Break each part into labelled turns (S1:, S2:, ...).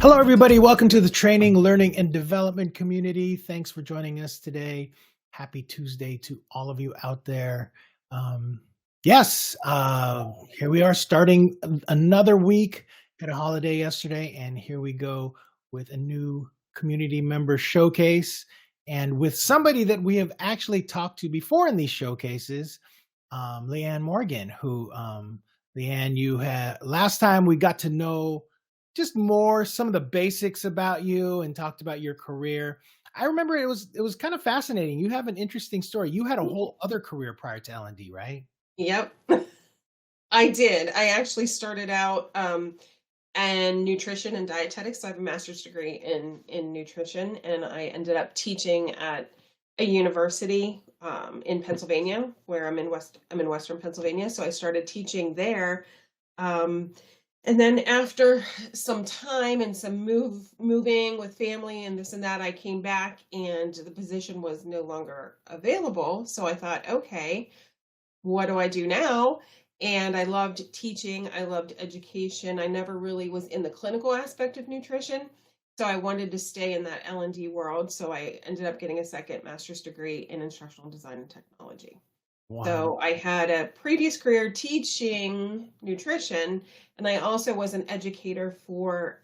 S1: Hello, everybody. Welcome to the training, learning, and development community. Thanks for joining us today. Happy Tuesday to all of you out there. Yes, here we are starting another week. Had a holiday yesterday, and here we go with a new community member showcase and with somebody that we have actually talked to before in these showcases, Leigh Ann Morgan, who, Leigh Ann, you had last time we got to know just more some of the basics about you and talked about your career. I remember it was kind of fascinating. You have an interesting story. You had a whole other career prior to L&D, right?
S2: Yep, I did. I actually started out in nutrition and dietetics. So I have a master's degree in nutrition, and I ended up teaching at a university in Pennsylvania, where I'm in Western Pennsylvania. So I started teaching there. Um, and then after some time and some moving with family and this and that, I came back and the position was no longer available. So I thought, okay, what do I do now? And I loved teaching. I loved education. I never really was in the clinical aspect of nutrition. So I wanted to stay in that L&D world. So I ended up getting a second master's degree in instructional design and technology.
S1: Wow.
S2: So I had a previous career teaching nutrition, and I also was an educator for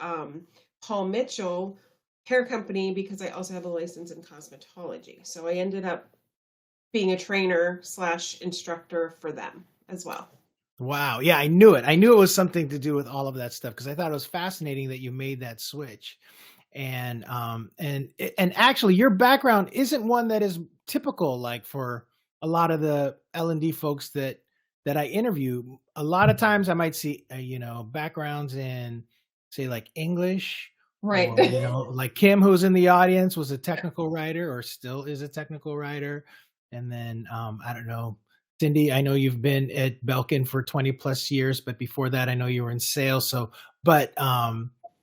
S2: Paul Mitchell Hair Company because I also have a license in cosmetology. So I ended up being a trainer slash instructor for them as well.
S1: Wow. Yeah, I knew it. I knew it was something to do with all of that stuff because I thought it was fascinating that you made that switch. And actually your background isn't one that is typical like for a lot of the L&D folks that I interview. A lot of times I might see backgrounds in say like English
S2: Right.
S1: or like Kim, who's in the audience, was a technical writer or still is a technical writer. And then I don't know, Cindy, I know you've been at Belkin for 20 plus years, but before that I know you were in sales. But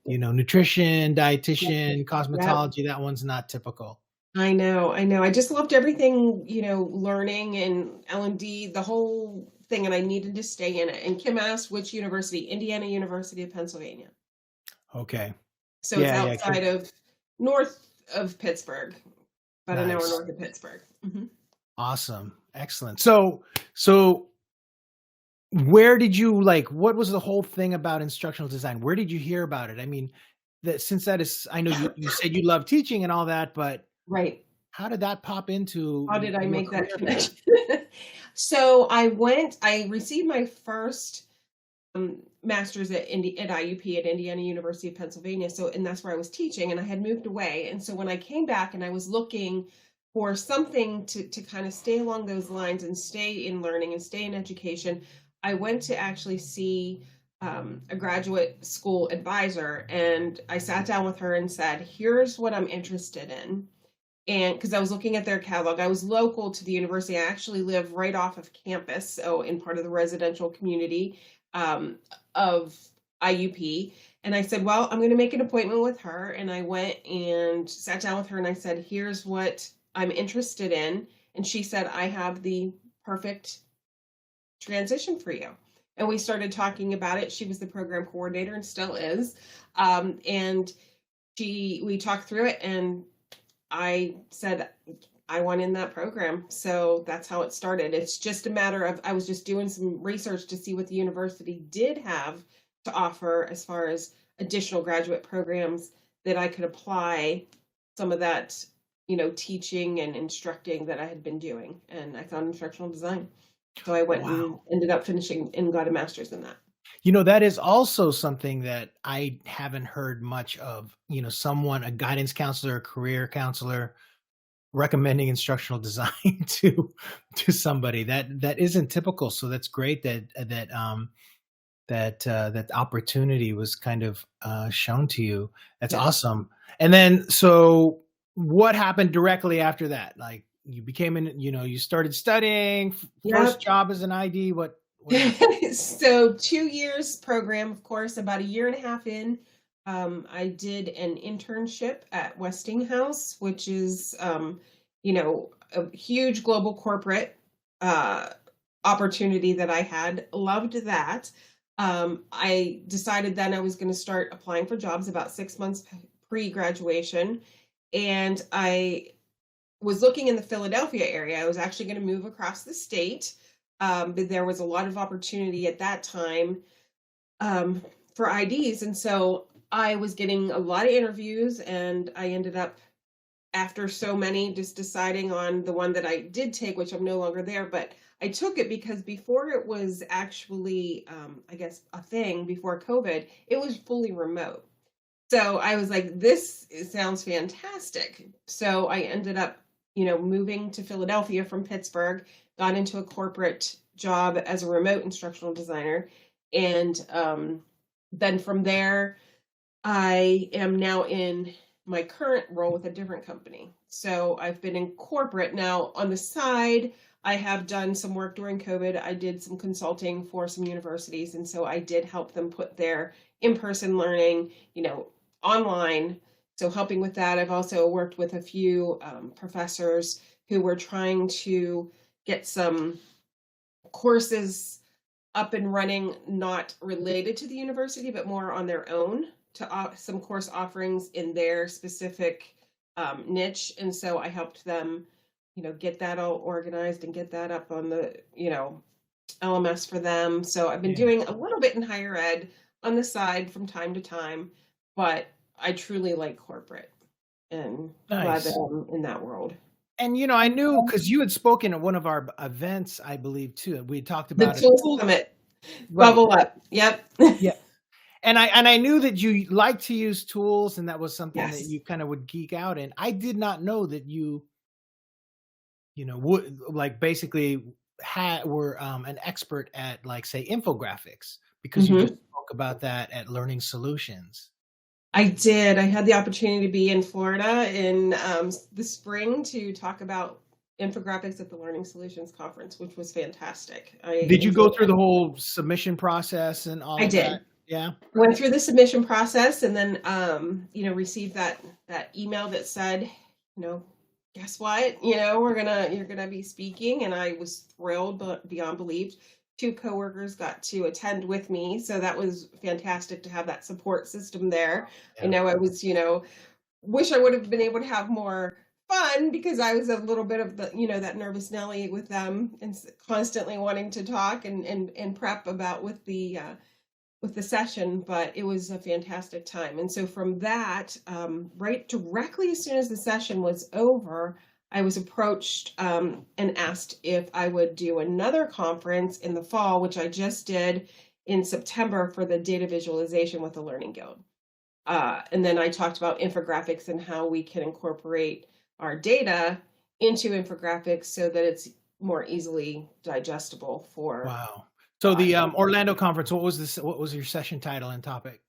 S1: nutrition, dietitian,
S2: Yep.
S1: cosmetology, that one's not typical.
S2: I know. I know. I just loved everything, learning and L&D, the whole thing, and I needed to stay in it. And Kim asked which university, Indiana University of Pennsylvania.
S1: Okay.
S2: So it's
S1: Yeah, yeah.
S2: outside of north of Pittsburgh, about an hour
S1: Nice.
S2: north of Pittsburgh. Mhm.
S1: Awesome. Excellent. So where did you like what was the whole thing about instructional design? Where did you hear about it? I mean, that since that is I know you said you love teaching and all that, but
S2: Right.
S1: how did that pop into
S2: How did I
S1: your
S2: make that
S1: career path?
S2: connection? So I received my first master's at IUP at Indiana University of Pennsylvania. So, and that's where I was teaching, and I had moved away. And so when I came back and I was looking for something to kind of stay along those lines and stay in learning and stay in education, I went to actually see a graduate school advisor, and I sat down with her and said, "Here's what I'm interested in." And because I was looking at their catalog, I was local to the university. I actually live right off of campus, so in part of the residential community um, of IUP. And I said, well, I'm going to make an appointment with her. And I went and sat down with her and I said, here's what I'm interested in. And she said, I have the perfect transition for you. And we started talking about it. She was the program coordinator and still is. And we talked through it, and I said, I want in that program. So that's how it started. It's just a matter of, I was just doing some research to see what the university did have to offer as far as additional graduate programs that I could apply some of that, teaching and instructing that I had been doing. And I found instructional design. So I went and
S1: Wow.
S2: ended up finishing and got a master's in that.
S1: That is also something that I haven't heard much of, someone, a guidance counselor, a career counselor recommending instructional design to somebody that isn't typical. So that's great that opportunity was kind of shown to you. That's
S2: Yes.
S1: awesome. And then, so what happened directly after that? Like you became you started studying, first
S2: Yep.
S1: job as an ID. What happened?
S2: So 2 years program, of course, about a year and a half in, I did an internship at Westinghouse, which is, a huge global corporate uh, opportunity that I had. Loved that. I decided then I was going to start applying for jobs about 6 months pre-graduation, and I was looking in the Philadelphia area. I was actually going to move across the state, but there was a lot of opportunity at that time um, for IDs, and so I was getting a lot of interviews, and I ended up after so many, just deciding on the one that I did take, which I'm no longer there, but I took it because before it was actually, I guess, a thing before COVID, it was fully remote. So I was like, sounds fantastic. So I ended up, moving to Philadelphia from Pittsburgh, got into a corporate job as a remote instructional designer. And then from there, I am now in my current role with a different company. So I've been in corporate now. On the side, I have done some work during COVID. I did some consulting for some universities. And so I did help them put their in-person learning, online. So helping with that. I've also worked with a few professors who were trying to get some courses up and running, not related to the university, but more on their own, to some course offerings in their specific niche. And so I helped them, get that all organized and get that up on the, LMS for them. So I've been
S1: Yeah.
S2: doing a little bit in higher ed on the side from time to time, but I truly like corporate and glad that
S1: Nice.
S2: I'm in that world.
S1: And I knew because you had spoken at one of our events, I believe, too. We talked
S2: The
S1: about it.
S2: Tool Summit,
S1: Right.
S2: bubble up. Yep.
S1: Yeah. And I knew that you like to use tools, and that was something that
S2: Yes.
S1: you kind of would geek out in. I did not know that would like basically were an expert at, like, say, infographics, because you just
S2: Mhm.
S1: spoke about that at Learning Solutions.
S2: I did. I had the opportunity to be in Florida in the spring to talk about infographics at the Learning Solutions Conference, which was fantastic. I
S1: Did you go
S2: enjoyed
S1: through the
S2: it.
S1: whole submission process and all
S2: I
S1: of that?
S2: did.
S1: Yeah.
S2: Went through the submission process and then received that email that said, guess what? You're gonna be speaking, and I was thrilled but beyond belief. Two coworkers got to attend with me, so that was fantastic to have that support system there. I
S1: Yeah.
S2: know I was, wish I would have been able to have more fun because I was a little bit of the, that nervous Nelly with them and constantly wanting to talk and prep about with the session, but it was a fantastic time. And so from that, right directly as soon as the session was over, I was approached and asked if I would do another conference in the fall, which I just did in September for the data visualization with the Learning Guild. And then I talked about infographics and how we can incorporate our data into infographics so that it's more easily digestible for
S1: Wow.
S2: the
S1: So the
S2: audience.
S1: Orlando conference, what was your session title and topic?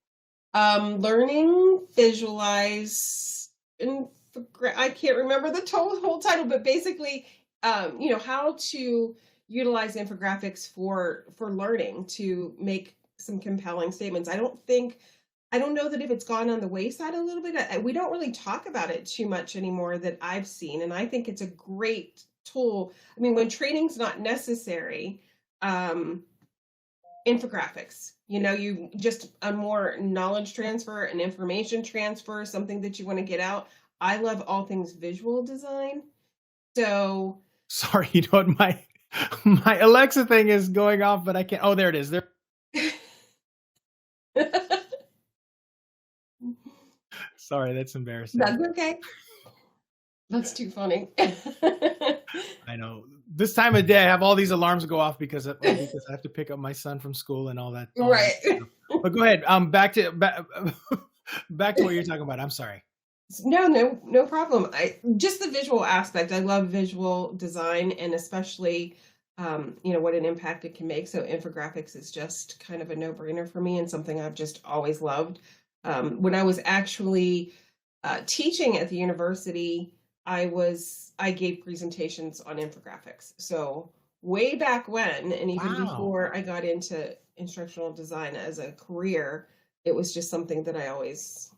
S2: Learning, visualize, I can't remember the whole title, but basically, how to utilize infographics for learning to make some compelling statements. I don't know that if it's gone on the wayside a little bit. We don't really talk about it too much anymore that I've seen, and I think it's a great tool. I mean, when training's not necessary, um, infographics, you just a more knowledge transfer and information transfer, something that you want to get out. I love all things visual design. So
S1: Sorry, what, my Alexa thing is going off, but I can't. Oh, there it is. There. Sorry, that's embarrassing.
S2: that's okay. That's too funny.
S1: I know. This time of day, I have all these alarms go off because I have to pick up my son from school and all that.
S2: Right.
S1: Stuff. But go ahead. Back to back to what you're talking about. I'm sorry.
S2: No problem. I just the visual aspect. I love visual design, and especially what an impact it can make. So infographics is just kind of a no-brainer for me and something I've just always loved. When I was actually teaching at the university, I gave presentations on infographics. So way back when, and even
S1: Wow.
S2: before I got into instructional design as a career, it was just something that I always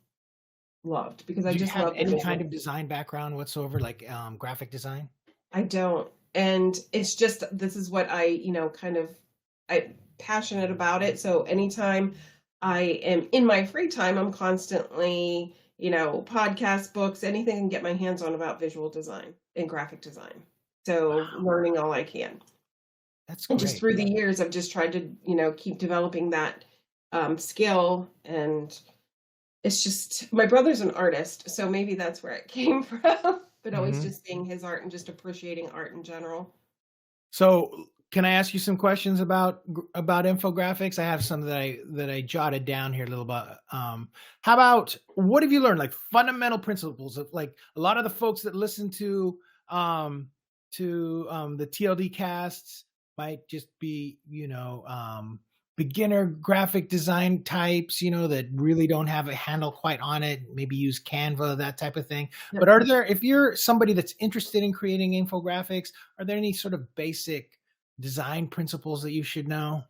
S2: loved because I
S1: Do you
S2: just
S1: have
S2: love the
S1: any kind
S2: visual.
S1: of design background whatsoever, like graphic design?
S2: I don't. And it's just this is what I, kind of I passionate about it. So anytime I am in my free time, I'm constantly, podcasts, books, anything I can get my hands on about visual design and graphic design. So learning all I can.
S1: That's
S2: And just
S1: great.
S2: through the years, I've just tried to, keep developing that skill. And it's just, my brother's an artist, so maybe that's where it came from. But always
S1: Hmm.
S2: just seeing his art and just appreciating art in general.
S1: So, can I ask you some questions about infographics? I have some that I jotted down here a little bit. How about what have you learned? Like fundamental principles of like a lot of the folks that listen um, to the TLD casts might just be beginner graphic design types, that really don't have a handle quite on it. Maybe use Canva, that type of thing. But
S2: Yep.
S1: if you're somebody that's interested in creating infographics, are there any sort of basic design principles that you should know?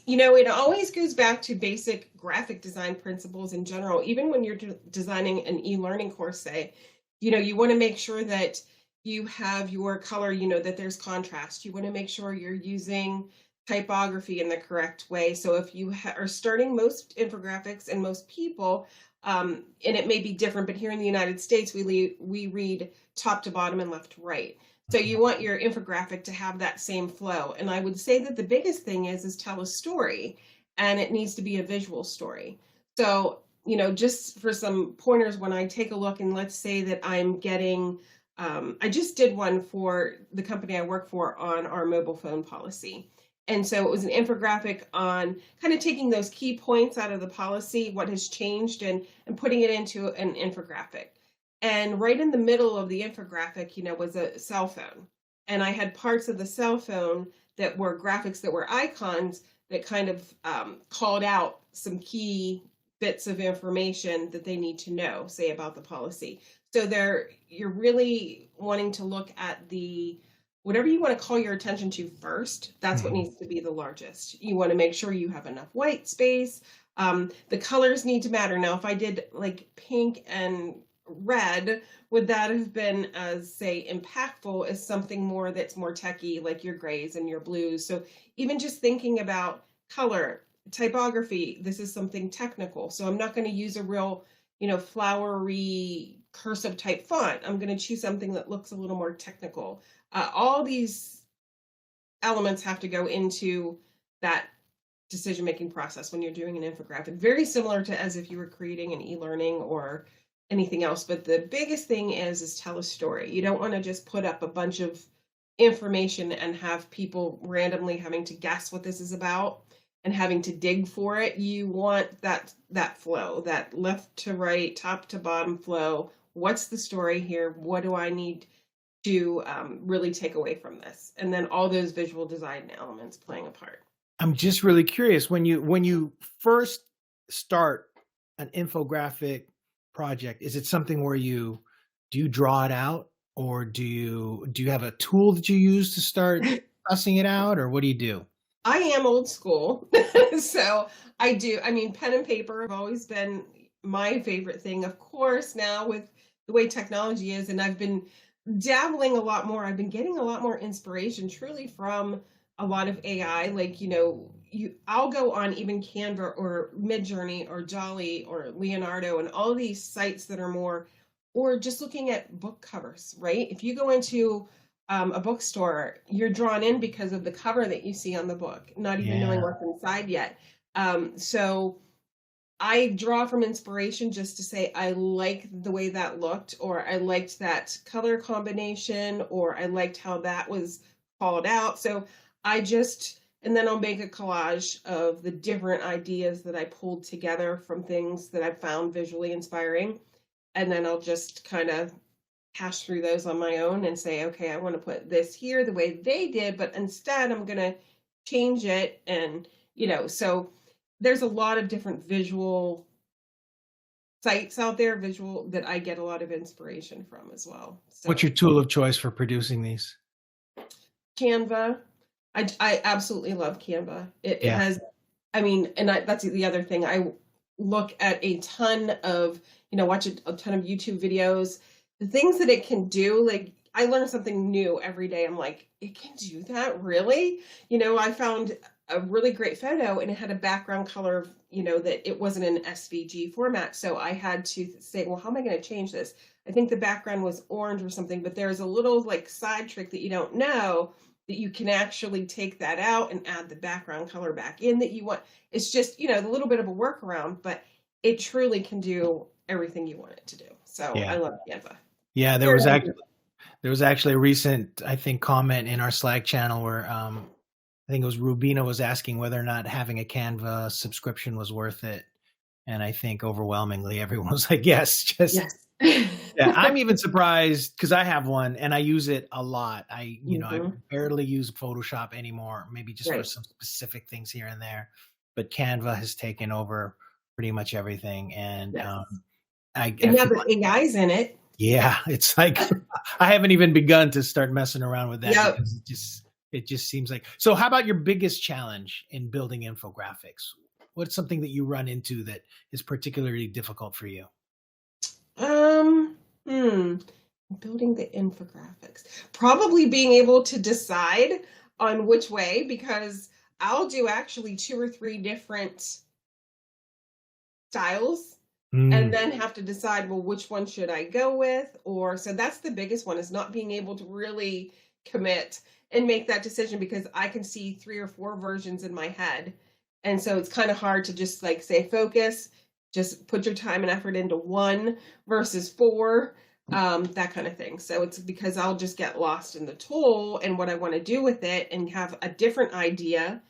S2: It always goes back to basic graphic design principles in general. Even when you're designing an e-learning course, say, you want to make sure that you have your color, that there's contrast. You want to make sure you're using typography in the correct way. So if you are starting, most infographics and most people, and it may be different, but here in the United States, we read top to bottom and left to right. So you want your infographic to have that same flow. And I would say that the biggest thing is tell a story, and it needs to be a visual story. So, just for some pointers, when I take a look and let's say that I'm getting, I just did one for the company I work for on our mobile phone policy. And so it was an infographic on kind of taking those key points out of the policy, what has changed, and putting it into an infographic. And right in the middle of the infographic, was a cell phone. And I had parts of the cell phone that were graphics that were icons that kind of called out some key bits of information that they need to know, say about the policy. So you're really wanting to look at whatever you want to call your attention to first. That's what
S1: Mhm.
S2: needs to be the largest. You want to make sure you have enough white space. The colors need to matter. Now, if I did like pink and red, would that have been as, say, impactful as something more that's more techy, like your grays and your blues? So even just thinking about color, typography, this is something technical. So I'm not going to use a real, flowery cursive type font. I'm going to choose something that looks a little more technical. All these elements have to go into that decision-making process when you're doing an infographic. Very similar to as if you were creating an e-learning or anything else. But the biggest thing is tell a story. You don't want to just put up a bunch of information and have people randomly having to guess what this is about and having to dig for it. You want that flow, that left to right, top to bottom flow. What's the story here? What do I need to really take away from this? And then all those visual design elements playing a part.
S1: I'm just really curious when you first start an infographic project, is it something where do you draw it out, or do you have a tool that you use to start sussing it out, or what do you do?
S2: I am old school. So I do. I mean, pen and paper have always been my favorite thing. Of course, now with the way technology is, and I've been dabbling a lot more, I've been getting a lot more inspiration truly from a lot of AI. Like, I'll go on even Canva or Midjourney or Jolly or Leonardo and all these sites that are more, or just looking at book covers, right? If you go into a bookstore, you're drawn in because of the cover that you see on the book, not even knowing
S1: Yeah.
S2: what's inside yet. So I draw from inspiration just to say, I like the way that looked, or I liked that color combination, or I liked how that was called out. So and then I'll make a collage of the different ideas that I pulled together from things that I found visually inspiring. And then I'll just kind of hash through those on my own and say, okay, I want to put this here the way they did, but instead I'm going to change it. And, so there's a lot of different visual sites out there, visual, that I get a lot of inspiration from as well.
S1: What's
S2: So
S1: your tool of choice for producing these?
S2: Canva, I absolutely love Canva. It
S1: Yeah.
S2: has, I mean, and that's the other thing. I look at a ton of, watch a ton of YouTube videos, the things that it can do. Like, I learn something new every day. I'm like, it can do that, really? I found a really great photo, and it had a background color of, that it wasn't an SVG format. So I had to say, well, how am I going to change this? I think the background was orange or something, but there's a little like side trick that you don't know, that you can actually take that out and add the background color back in that you want. It's just, a little bit of a workaround, but it truly can do everything you want it to do. So I
S1: Yeah.
S2: love Canva.
S1: Yeah.
S2: Very easy.
S1: There was actually a recent, I think, comment in our Slack channel where I think it was Rubina was asking whether or not having a Canva subscription was worth it. And I think overwhelmingly everyone was like, yes, just
S2: Yes.
S1: yeah. I'm even surprised because I have one and I use it a lot. I
S2: Mhm.
S1: barely use Photoshop anymore, maybe just for
S2: Right.
S1: some specific things here and there. But Canva has taken over pretty much everything. And
S2: Yes.
S1: I
S2: And now
S1: feel
S2: that
S1: like,
S2: AI's in it.
S1: yeah, it's like I haven't even begun to start messing around with that
S2: Yep.
S1: because it just seems like. So how about your biggest challenge in building infographics? What's something that you run into that is particularly difficult for you?
S2: Um, hmm. Building the infographics. Probably being able to decide on which way, because I'll do actually 2 or 3 different styles and
S1: Mm,
S2: then have to decide, well, which one should I go with? Or so that's the biggest one, is not being able to really commit and make that decision, because I can see 3 or 4 versions in my head. And so it's kind of hard to just like say focus, just put your time and effort into one versus 4, that kind of thing. So it's because I'll just get lost in the tool and what I want to do with it and have a different idea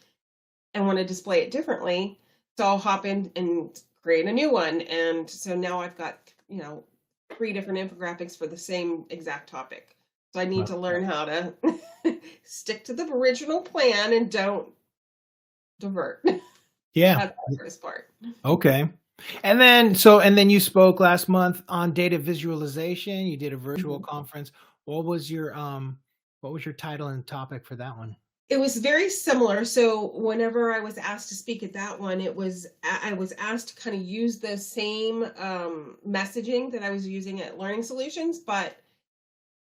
S2: and want to display it differently. So I'll hop in and create a new one. And so now I've got, 3 different infographics for the same exact topic. So I need to
S1: okay.
S2: learn how to stick to the original plan and don't divert.
S1: Yeah.
S2: That's the first part.
S1: Okay. And then you spoke last month on data visualization. You did a virtual
S2: Mhm.
S1: conference. What was your title and topic for that one?
S2: It was very similar. So whenever I was asked to speak at that one, I was asked to kind of use the same messaging that I was using at Learning Solutions, but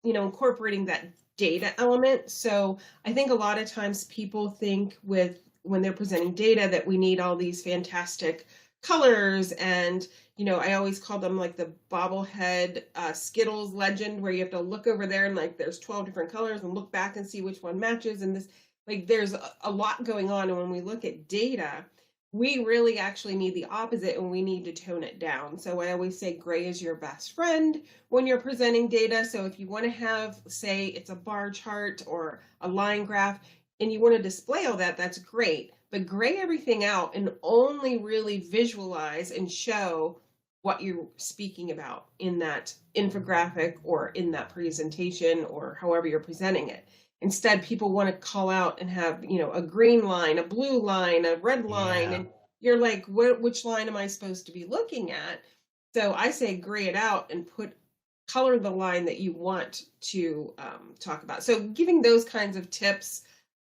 S2: incorporating that data element. So I think a lot of times people think with when they're presenting data that we need all these fantastic colors, and I always call them like the bobblehead Skittles legend, where you have to look over there and like there's 12 different colors and look back and see which one matches, and this, like, there's a lot going on. And when we look at data, we really actually need the opposite, and we need to tone it down. So I always say gray is your best friend when you're presenting data. So if you want to have, say, it's a bar chart or a line graph, and you want to display all that, that's great. But gray everything out and only really visualize and show what you're speaking about in that infographic or in that presentation or however you're presenting it. Instead, people want to call out and have, a green line, a blue line, a red line,
S1: Yeah.
S2: and you're like, which line am I supposed to be looking at? So I say gray it out and color the line that you want to talk about. So giving those kinds of tips,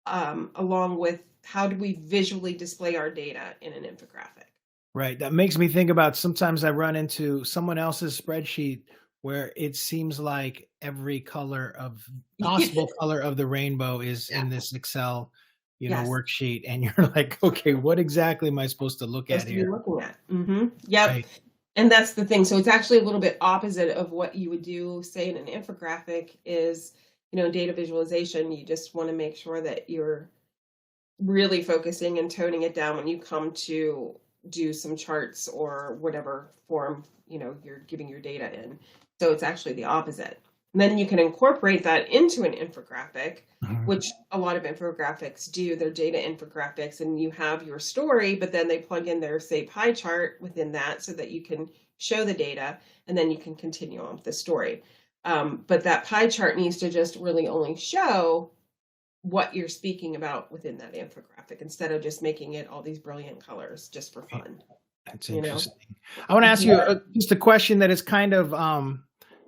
S2: along with how do we visually display our data in an infographic.
S1: Right. That makes me think about sometimes I run into someone else's spreadsheet where it seems like every color of possible color of the rainbow is
S2: Yeah.
S1: in this Excel,
S2: Yes.
S1: worksheet. And you're like, okay, what exactly am I supposed to look at
S2: Supposed to be
S1: here?
S2: looking at. Yep.
S1: Right.
S2: And that's the thing. So it's actually a little bit opposite of what you would do, say, in an infographic is, data visualization. You just want to make sure that you're really focusing and toning it down when you come to do some charts or whatever form, you're giving your data in. So it's actually the opposite. And then you can incorporate that into an infographic,
S1: Mhm.
S2: which a lot of infographics do. They're data infographics, and you have your story, but then they plug in their, say, pie chart within that so that you can show the data, and then you can continue on with the story. But that pie chart needs to just really only show what you're speaking about within that infographic, instead of just making it all these brilliant colors just for fun,
S1: That's
S2: you know?
S1: interesting. I want to ask
S2: Mhm.
S1: you just a question that is kind of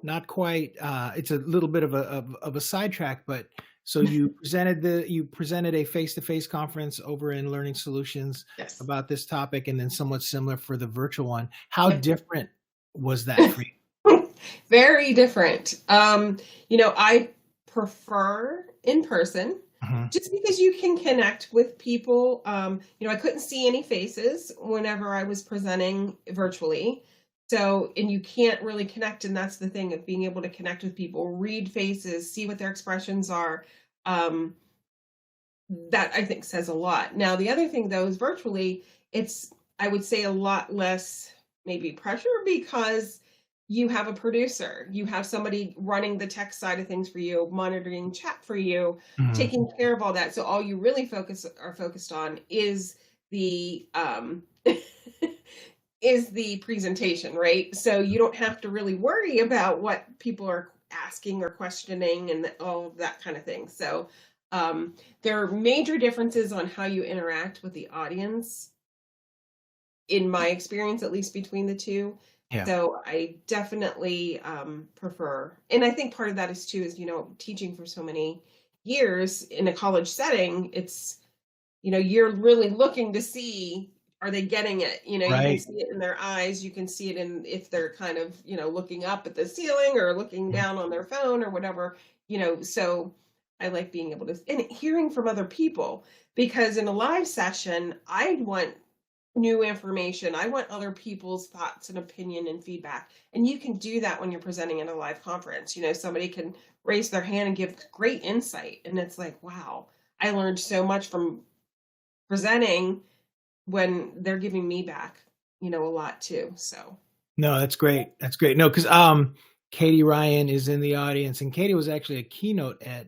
S1: not quite. It's a little bit of a sidetrack, but so you presented a face to face conference over in Learning Solutions
S2: Yes.
S1: about this topic, and then somewhat similar for the virtual one. How
S2: Yep.
S1: different was that for you?
S2: Very different. I prefer in person,
S1: Mhm.
S2: just because you can connect with people. I couldn't see any faces whenever I was presenting virtually. So, and you can't really connect. And that's the thing of being able to connect with people, read faces, see what their expressions are. Um, that I think says a lot. Now, the other thing though is virtually, it's, I would say, a lot less maybe pressure because you have a producer, you have somebody running the tech side of things for you, monitoring chat for you,
S1: Mhm.
S2: taking care of all that. So all you really focused on is the is the presentation, right? So you don't have to really worry about what people are asking or questioning and all of that kind of thing. So there are major differences on how you interact with the audience, in my experience, at least between the two.
S1: Yeah.
S2: So I definitely prefer, and I think part of that is too, is, teaching for so many years in a college setting, it's, you're really looking to see, are they getting it? You can
S1: Right.
S2: see it in their eyes, you can see it in, if they're kind of, looking up at the ceiling or looking
S1: Mhm.
S2: down on their phone or whatever, so I like being able to, and hearing from other people, because in a live session, I want new information. I want other people's thoughts and opinion and feedback. And you can do that when you're presenting at a live conference. Somebody can raise their hand and give great insight. And it's like, wow, I learned so much from presenting when they're giving me back, a lot too. So
S1: No, that's great. That's great. No, because Katie Ryan is in the audience, and Katie was actually a keynote at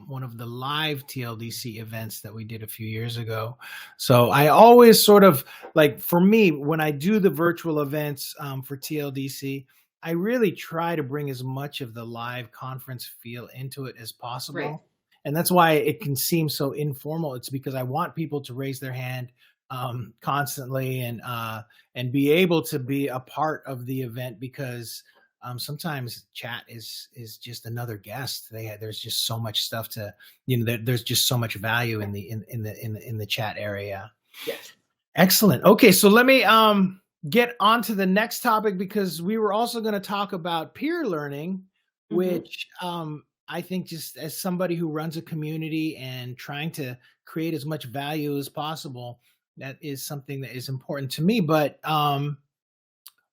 S1: one of the live TLDC events that we did a few years ago. So I always sort of like, for me, when I do the virtual events for TLDC, I really try to bring as much of the live conference feel into it as
S2: right.
S1: possible. And that's why it can seem so informal. It's because I want people to raise their hand constantly, and be able to be a part of the event, because sometimes chat is just another guest. There's just so much stuff to, there's just so much value in the chat area.
S2: Yes.
S1: Excellent. Okay, so let me get on to the next topic, because we were also going to talk about peer learning,
S2: Hmm.
S1: which I think, just as somebody who runs a community and trying to create as much value as possible, that is something that is important to me. But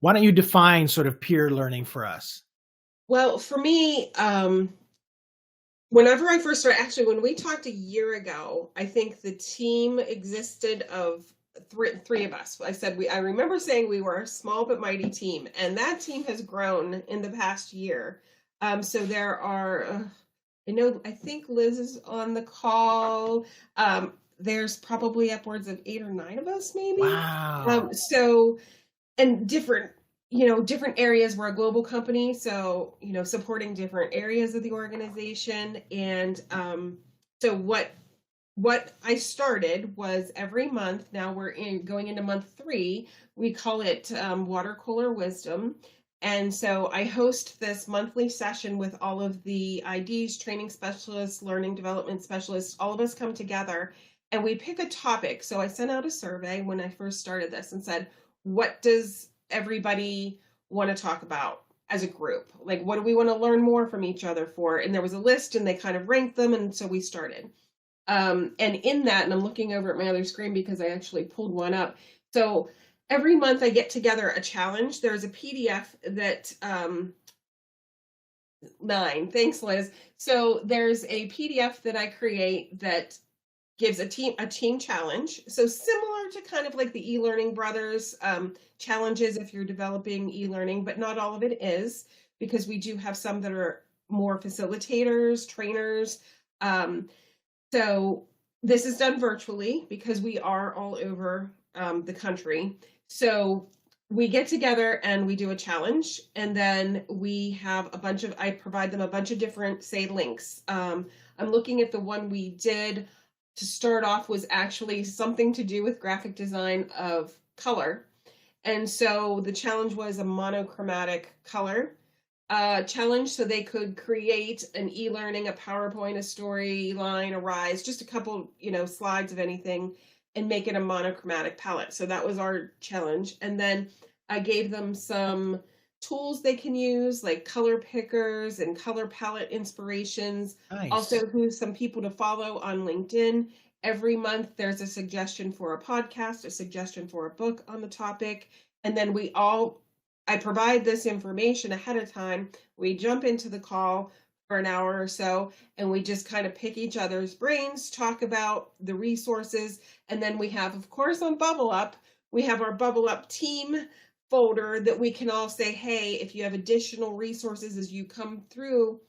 S1: why don't you define sort of peer learning for us?
S2: Well, for me, whenever I first started, actually, when we talked a year ago, I think the team existed of three of us. I remember saying we were a small but mighty team, and that team has grown in the past year. So there are, I think Liz is on the call. There's probably upwards of 8 or 9 of us, maybe.
S1: Wow.
S2: So, and different areas. We're a global company, so supporting different areas of the organization. And so what I started was, every month, now we're going into month 3, we call it water cooler wisdom. And so I host this monthly session with all of the IDs, training specialists, learning development specialists. All of us come together and we pick a topic. So I sent out a survey when I first started this and said, what does everybody want to talk about as a group? Like, what do we want to learn more from each other for? And there was a list and they kind of ranked them. And so we started. And in that, and I'm looking over at my other screen because I actually pulled one up. So every month I get together a challenge. There's a PDF that 9. Thanks, Liz. So there's a PDF that I create that gives a team challenge. So similar to kind of like the eLearning Brothers challenges if you're developing eLearning, but not all of it is, because we do have some that are more facilitators, trainers. Um, so this is done virtually because we are all over the country. So we get together and we do a challenge, and then we have I provide them a bunch of different, say, links. I'm looking at the one we did to start off, was actually something to do with graphic design of color. And so the challenge was a monochromatic color challenge, so they could create an e-learning, a PowerPoint, a storyline, a rise, just a couple, slides of anything, and make it a monochromatic palette. So that was our challenge. And then I gave them some tools they can use, like color pickers and color palette inspirations.
S1: Nice.
S2: Also, who some people to follow on LinkedIn. Every month, there's a suggestion for a podcast, a suggestion for a book on the topic. And then I provide this information ahead of time. We jump into the call for an hour or so, and we just kind of pick each other's brains, talk about the resources. And then we have, of course, on Bubble Up, we have our Bubble Up team folder that we can all say, hey, if you have additional resources as you come through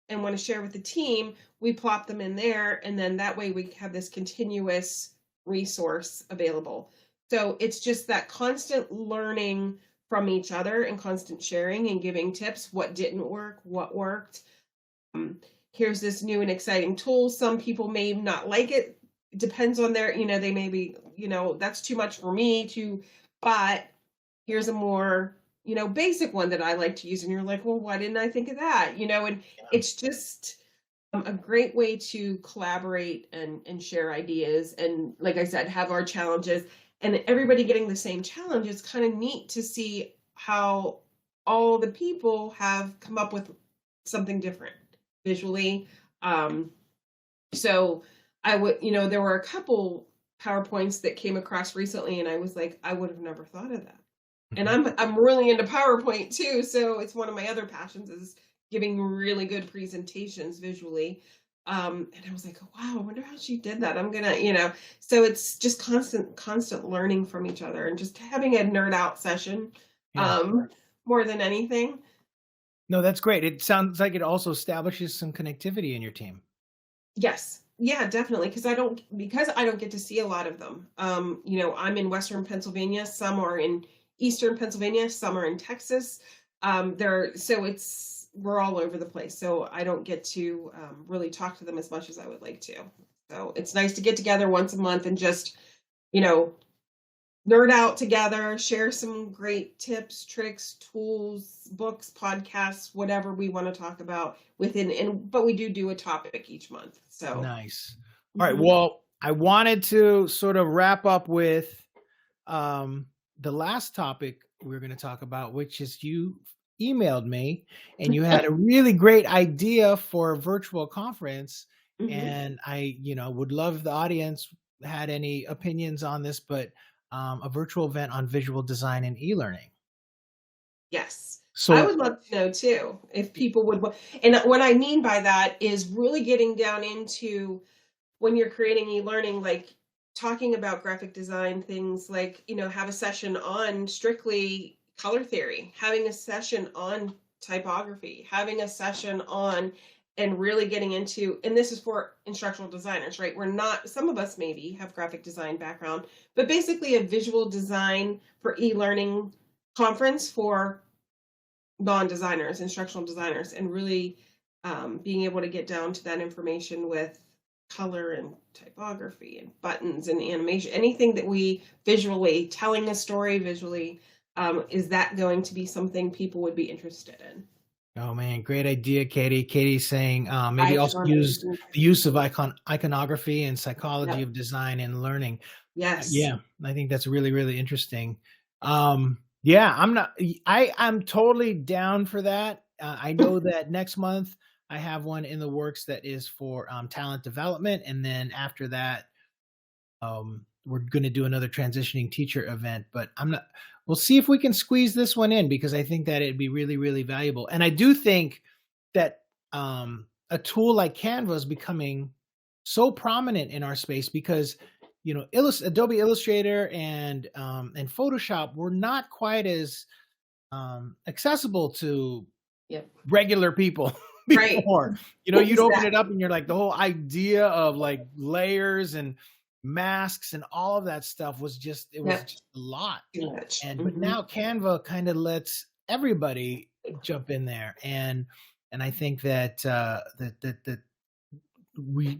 S2: and want to share with the team, we plop them in there. And then that way we have this continuous resource available. So it's just that constant learning from each other and constant sharing and giving tips, what didn't work, what worked. Here's this new and exciting tool. Some people may not like it. It depends on their, they may be, that's too much for me but here's a more, basic one that I like to use. And you're like, well, why didn't I think of that? And it's just a great way to collaborate and share ideas. And like I said, have our challenges, and everybody getting the same challenge. It's kind of neat to see how all the people have come up with something different visually. So I would, there were a couple PowerPoints that came across recently, and I was like, I would have never thought of that. And I'm really into PowerPoint too. So it's one of my other passions is giving really good presentations visually. And I was like, wow, I wonder how she did that. I'm gonna, so it's just constant learning from each other and just having a nerd out session, more than anything.
S1: No, that's great. It sounds like it also establishes some connectivity in your team.
S2: Yes. Yeah, definitely. Because I don't get to see a lot of them. I'm in Western Pennsylvania. Some are in Eastern Pennsylvania. Some are in Texas. We're all over the place. So I don't get to really talk to them as much as I would like to. So it's nice to get together once a month and just, nerd out together, share some great tips, tricks, tools, books, podcasts, whatever we want to talk about but we do a topic each month. So
S1: nice. All right. Well, I wanted to sort of wrap up with the last topic we're going to talk about, which is you emailed me and you had a really great idea for a virtual conference. And I, would love if the audience had any opinions on this, but a virtual event on visual design and e-learning.
S2: Yes.
S1: So
S2: I would love to know too, if people would, and what I mean by that is really getting down into when you're creating e-learning, like talking about graphic design, things like, have a session on strictly color theory, having a session on typography, having a session on, and really getting into, and this is for instructional designers, right? Some of us maybe have graphic design background, but basically a visual design for e-learning conference for non-designers, instructional designers, and really being able to get down to that information with color and typography and buttons and animation, anything that we visually, telling a story visually, is that going to be something people would be interested in?
S1: Oh man, great idea, Katie. Katie's saying maybe also use the use of iconography and psychology of design and learning.
S2: Yes.
S1: Yeah, I think that's really, really interesting. I'm totally down for that. I know that next month I have one in the works that is for talent development. And then after that, we're going to do another transitioning teacher event, but we'll see if we can squeeze this one in because I think that it'd be really, really valuable. And I do think that a tool like Canva is becoming so prominent in our space because, Adobe Illustrator and Photoshop were not quite as accessible to regular people before. Right. You'd open it up and you're like, the whole idea of like layers and masks and all of that stuff was just just a lot. But now Canva kind of lets everybody jump in there, and I think that that we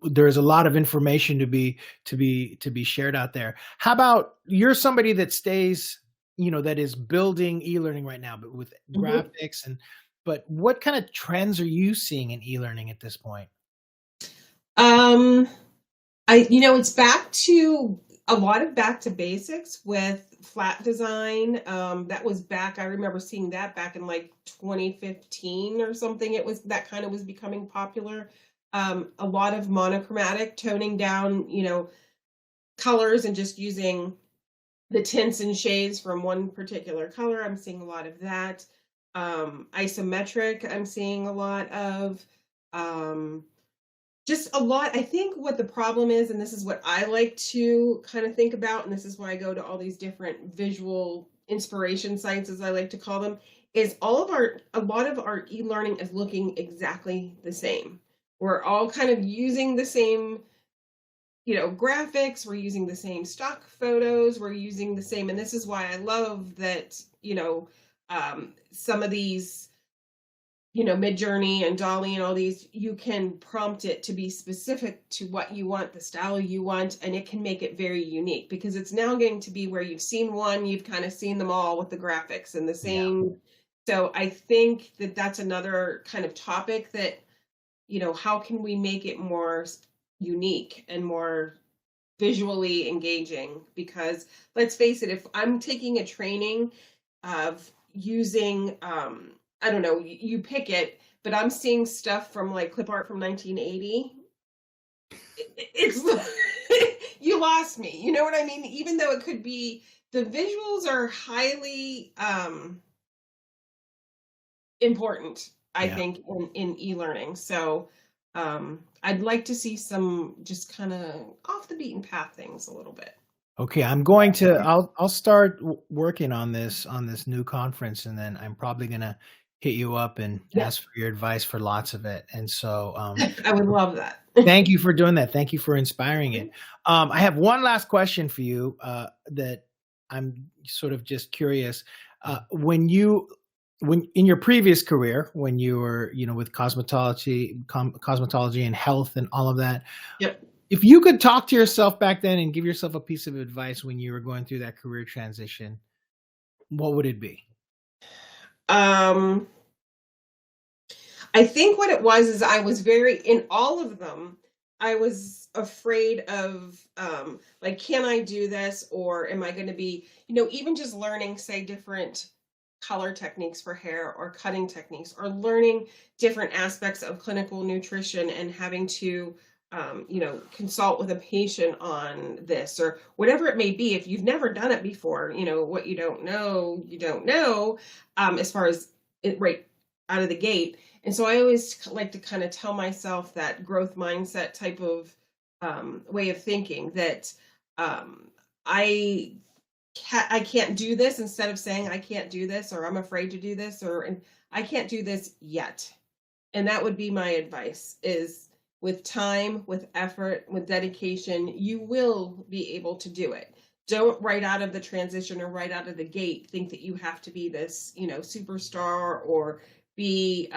S1: there's a lot of information to be shared out there. How about you're somebody that stays that is building e-learning right now, but with graphics but what kind of trends are you seeing in e-learning at this point?
S2: It's back to A lot of back to basics with flat design. That was back, I remember seeing that back in like 2015 or something. It was that kind of was becoming popular. A lot of monochromatic, toning down, colors and just using the tints and shades from one particular color. I'm seeing a lot of that. Isometric, I'm seeing a lot of. Um, just a lot. I think what the problem is, and this is what I like to kind of think about, and this is why I go to all these different visual inspiration sites, as I like to call them, is a lot of our e-learning is looking exactly the same. We're all kind of using the same, graphics, we're using the same stock photos, we're using the same, and this is why I love that, some of these Midjourney and Dolly and all these, you can prompt it to be specific to what you want, the style you want, and it can make it very unique because it's now getting to be where you've seen one, you've kind of seen them all with the graphics and the
S1: Yeah.
S2: same. So I think that that's another kind of topic that, how can we make it more unique and more visually engaging? Because let's face it, if I'm taking a training of using I don't know, you pick it, but I'm seeing stuff from like clip art from 1980. It's you lost me. You know what I mean? Even though it could be, the visuals are highly important, I
S1: Yeah.
S2: think, in e-learning. So I'd like to see some just kind of off the beaten path things a little bit.
S1: Okay, I'm going to I'll start working on this new conference, and then I'm probably gonna hit you up and
S2: Yeah,
S1: ask for your advice for lots of it. And so,
S2: I would love that.
S1: thank you for doing that. Thank you for inspiring it. I have one last question for you, that I'm sort of just curious. When in your previous career, when you were, with cosmetology and health and all of that,
S2: Yep.
S1: if you could talk to yourself back then and give yourself a piece of advice when you were going through that career transition, what would it be?
S2: Um, I think what it was is I was very in all of them, I was afraid of, like, can I do this or am I going to be, even just learning, say, different color techniques for hair or cutting techniques or learning different aspects of clinical nutrition and having to, consult with a patient on this or whatever it may be. If you've never done it before, what you don't know, as far as it right out of the gate. And so I always like to kind of tell myself that growth mindset type of way of thinking that um, I I can't do this instead of saying I can't do this or I'm afraid to do this or and I can't do this yet. And that would be my advice is with time, with effort, with dedication, you will be able to do it. Don't right out of the transition or right out of the gate think that you have to be this, superstar or be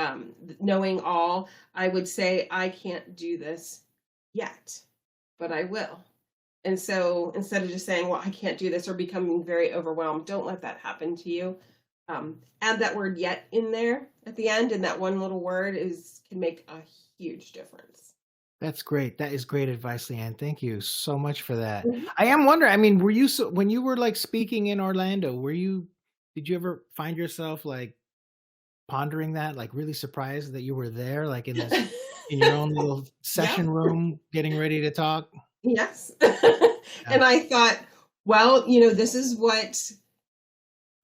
S2: knowing all. I would say I can't do this yet, but I will. And so instead of just saying, well, I can't do this or becoming very overwhelmed, don't let that happen to you. Add that word yet in there at the end, and that one little word is can make a huge difference.
S1: That's great. That is great advice, Leanne. Thank you so much for that.
S2: Mhm.
S1: I am wondering, I mean, were you when you were like speaking in Orlando, did you ever find yourself like pondering that, like really surprised that you were there, like in your own little
S2: Yeah.
S1: session room getting ready to talk?
S2: Yes.
S1: Yeah.
S2: And I thought, well, this is what,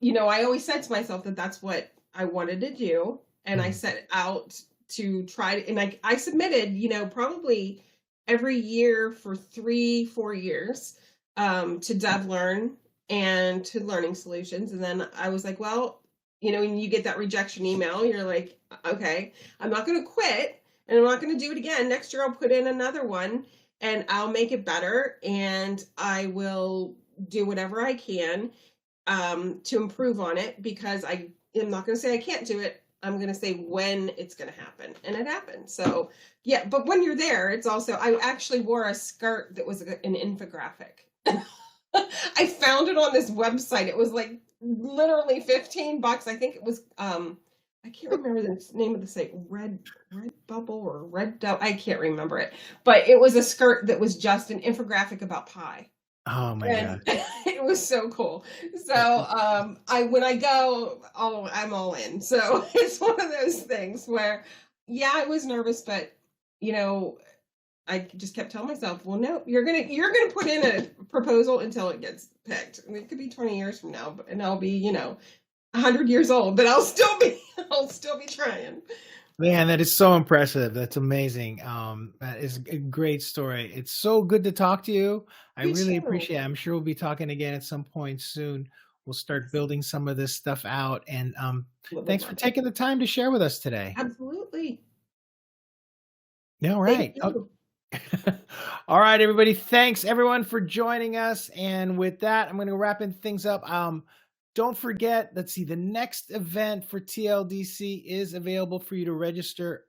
S2: I always said to myself that that's what I wanted to do. And I
S1: Mhm.
S2: set out to try and I submitted, probably every year for 3, 4 years to DevLearn and to Learning Solutions. And then I was like, well, when you get that rejection email, you're like, okay, I'm not going to quit and I'm not going to do it again. Next year, I'll put in another one and I'll make it better and I will do whatever I can to improve on it because I am not going to say I can't do it. I'm going to say when it's going to happen. And it happened. So, yeah, but when you're there, it's also, I actually wore a skirt that was an infographic. I found it on this website. It was like literally $15. I think it was, I can't remember the name of the site, Red Bubble or Red Dove. I can't remember it, but it was a skirt that was just an infographic about pie.
S1: Oh my
S2: And
S1: gosh.
S2: it was so cool. So when I go, oh, I'm all in. So it's one of those things where, yeah, I was nervous, but you know, I just kept telling myself, well, no, you're gonna put in a proposal until it gets picked. And it could be 20 years from now, and I'll be, 100 years old, but I'll still be I'll still be trying.
S1: Man, that is so impressive. That's amazing. That is a great story. It's so good to talk to you. I
S2: You
S1: really
S2: too.
S1: appreciate it. I'm sure we'll be talking again at some point soon. We'll start building some of this stuff out. And
S2: Would
S1: thanks for
S2: love it.
S1: taking the time to share with us today.
S2: Absolutely.
S1: All
S2: Thank
S1: right.
S2: you.
S1: All right, everybody. Thanks everyone for joining us. And with that, I'm going to wrapping things up. Don't forget, let's see, the next event for TLDC is available for you to register.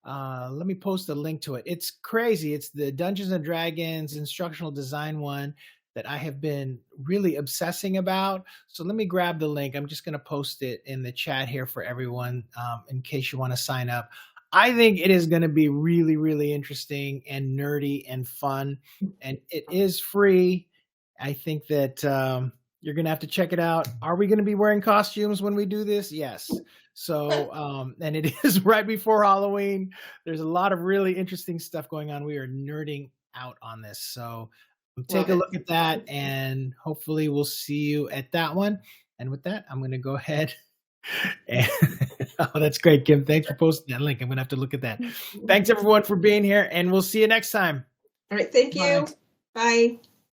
S1: Let me post a link to it. It's crazy. It's the Dungeons and Dragons instructional design one that I have been really obsessing about. So let me grab the link. I'm just going to post it in the chat here for everyone in case you want to sign up. I think it is going to be really, really interesting and nerdy and fun. And it is free. I think that you're going to have to check it out. Are we going to be wearing costumes when we do this? Yes. So, and it is right before Halloween. There's a lot of really interesting stuff going on. We are nerding out on this. So take
S2: Love
S1: a
S2: it.
S1: look at that and hopefully we'll see you at that one. And with that, I'm going to go ahead and oh, that's great, Kim. Thanks for posting that link. I'm going to have to look at that. Thanks everyone for being here and we'll see you next time.
S2: All right. Thank
S1: Bye.
S2: you. Bye.